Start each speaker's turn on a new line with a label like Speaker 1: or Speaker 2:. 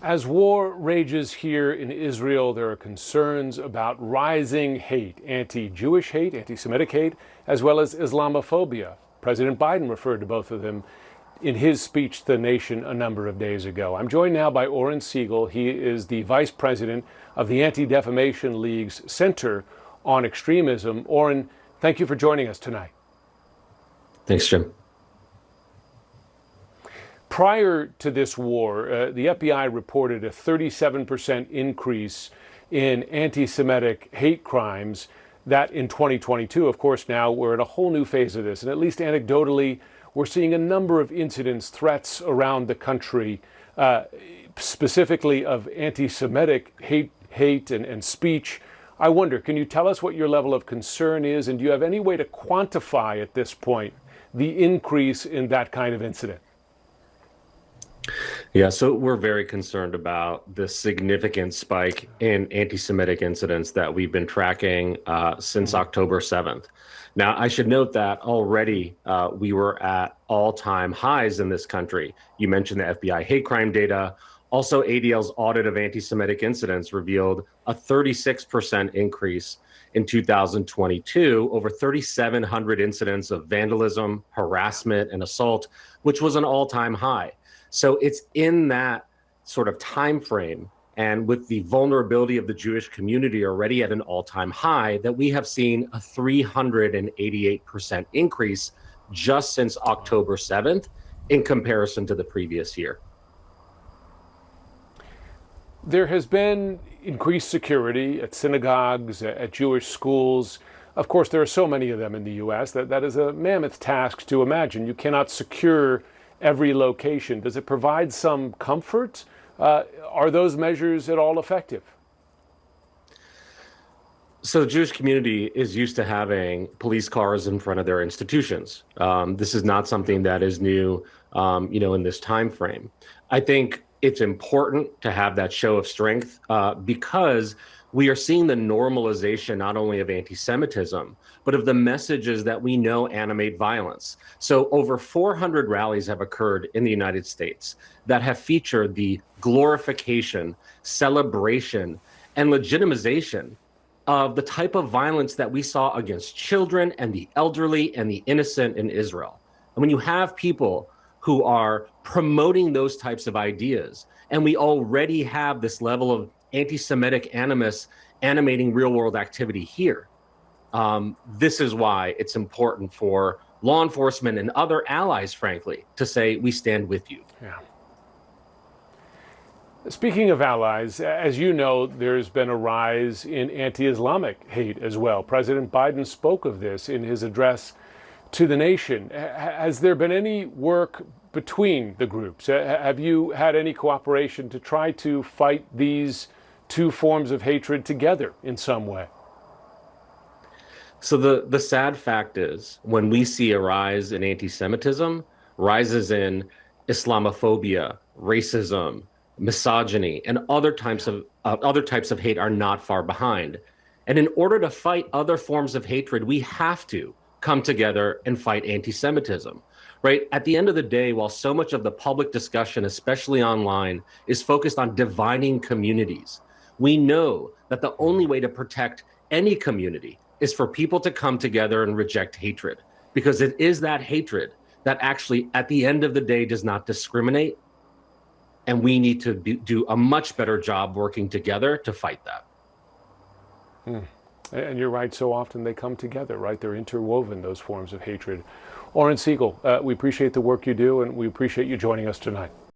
Speaker 1: As war rages here in Israel, there are concerns about rising hate, anti-Jewish hate, anti-Semitic hate, as well as Islamophobia. President Biden referred to both of them in his speech to the nation a number of days ago. I'm joined now by Oren Segal. He is the vice president of the Anti-Defamation League's Center on Extremism. Oren, thank you for joining us tonight.
Speaker 2: Thanks, Jim.
Speaker 1: Prior to this war, the FBI reported a 37% increase in anti-Semitic hate crimes. That in 2022, of course, now we're in a whole new phase of this. And at least anecdotally, we're seeing a number of incidents, threats around the country, specifically of anti-Semitic hate and speech. I wonder, can you tell us what your level of concern is? And do you have any way to quantify at this point the increase in that kind of incident?
Speaker 2: Yeah, so we're very concerned about the significant spike in anti-Semitic incidents that we've been tracking since October 7th. Now, I should note that already we were at all-time highs in this country. You mentioned the FBI hate crime data. Also, ADL's audit of anti-Semitic incidents revealed a 36% increase in 2022, over 3,700 incidents of vandalism, harassment, and assault, which was an all-time high. So it's in that sort of time frame, and with the vulnerability of the Jewish community already at an all-time high, that we have seen a 388% increase just since October 7th in comparison to the previous year.
Speaker 1: There has been increased security at synagogues, at Jewish schools. Of course, there are so many of them in the U.S. that is a mammoth task to imagine. You cannot secure every location. Does it provide some comfort? Are those measures at all effective?
Speaker 2: So the Jewish community is used to having police cars in front of their institutions. This is not something that is new, in this time frame. I think it's important to have that show of strength because we are seeing the normalization not only of anti-Semitism, but of the messages that we know animate violence. So over 400 rallies have occurred in the United States that have featured the glorification, celebration, and legitimization of the type of violence that we saw against children and the elderly and the innocent in Israel. And when you have people who are promoting those types of ideas, and we already have this level of anti-Semitic animus animating real-world activity here, this is why it's important for law enforcement and other allies, frankly, to say, we stand with you.
Speaker 1: Yeah. Speaking of allies, as you know, there's been a rise in anti-Islamic hate as well. President Biden spoke of this in his address to the nation. Has there been any work between the groups? Have you had any cooperation to try to fight these two forms of hatred together in some way?
Speaker 2: So the sad fact is, when we see a rise in anti-Semitism, rises in Islamophobia, racism, misogyny, and other types of hate are not far behind. And in order to fight other forms of hatred, we have to come together and fight anti-Semitism, right? At the end of the day, while so much of the public discussion, especially online, is focused on dividing communities, we know that the only way to protect any community is for people to come together and reject hatred, because it is that hatred that actually, at the end of the day, does not discriminate. And we need to do a much better job working together to fight that.
Speaker 1: And you're right, so often they come together, right? They're interwoven, those forms of hatred. Oren Segal, we appreciate the work you do, and we appreciate you joining us tonight.